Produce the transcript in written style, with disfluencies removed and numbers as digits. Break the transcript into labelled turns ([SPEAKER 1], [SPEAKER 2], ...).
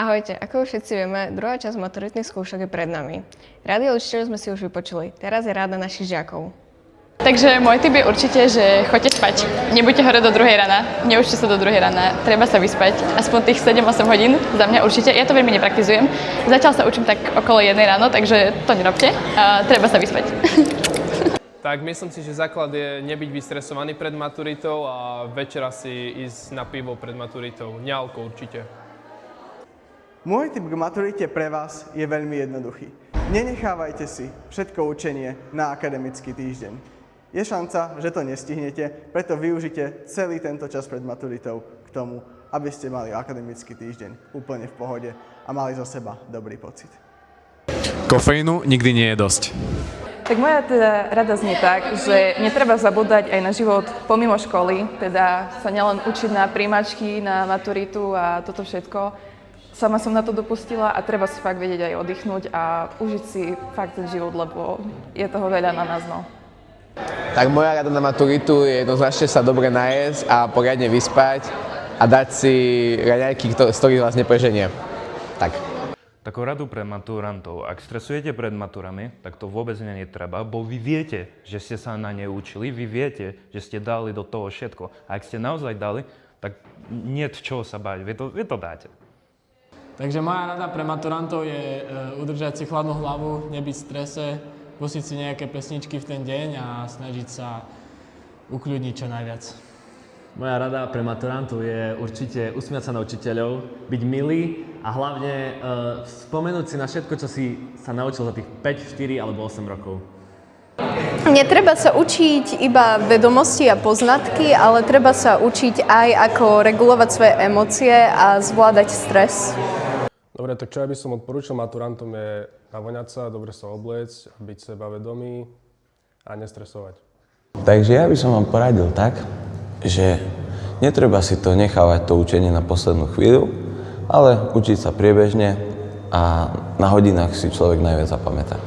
[SPEAKER 1] Ahojte, ako už všetci vieme, druhá časť maturitných skúšok je pred nami. Rady učiteľov sme si už vypočuli, teraz je ráda našich žiakov.
[SPEAKER 2] Takže môj tip je určite, že choďte spať. Nebuďte hore do 2 rána, neučte sa do 2 rána, treba sa vyspať. Aspoň tých 7-8 hodín, za mňa určite. Ja to veľmi nepraktizujem. Zatiaľ sa učím tak okolo 1 ráno, takže to nerobte. Treba sa vyspať.
[SPEAKER 3] Tak myslím si, že základ je nebyť vystresovaný pred maturitou a večera si ísť na pivo pred maturitou. Nealko určite.
[SPEAKER 4] Môj tip k maturite pre vás je veľmi jednoduchý. Nenechávajte si všetko učenie na akademický týždeň. Je šanca, že to nestihnete, preto využite celý tento čas pred maturitou k tomu, aby ste mali akademický týždeň úplne v pohode a mali zo seba dobrý pocit.
[SPEAKER 5] Kofeínu nikdy nie je dosť.
[SPEAKER 6] Tak moja teda rada znie tak, že netreba zabúdať aj na život pomimo školy, teda sa nielen učiť na príjmačky, na maturitu a toto všetko. Sama som na to dopustila a treba si fakt vedieť aj oddychnúť a užiť si fakt ten život, lebo je toho veľa na nás, no.
[SPEAKER 7] Tak moja rada na maturitu je jednoznačne sa dobre najesť a poriadne vyspať a dať si raňajky, z ktorých vás nepreženie. Tak.
[SPEAKER 8] Takú radu pre maturantov, ak stresujete pred maturami, tak to vôbec nie je treba, bo vy viete, že ste sa na ne učili, vy viete, že ste dali do toho všetko. A ak ste naozaj dali, tak nie je čoho sa báť, vy to dáte.
[SPEAKER 9] Takže moja rada pre maturantov je udržať si chladnú hlavu, nebyť v strese, pustiť si nejaké pesničky v ten deň a snažiť sa ukľudniť čo najviac.
[SPEAKER 10] Moja rada pre maturantov je určite usmiať sa na učiteľov, byť milý a hlavne spomenúť si na všetko, čo si sa naučil za tých 5, 4 alebo 8 rokov.
[SPEAKER 11] Netreba sa učiť iba vedomosti a poznatky, ale treba sa učiť aj ako regulovať svoje emócie a zvládať stres.
[SPEAKER 12] Dobre, tak čo ja by som odporúčil maturantom je navoňať sa, dobre sa obliecť, byť sebavedomý a nestresovať.
[SPEAKER 13] Takže ja by som vám poradil tak, že netreba si to nechávať to učenie na poslednú chvíľu, ale učiť sa priebežne a na hodinách si človek najviac zapamätá.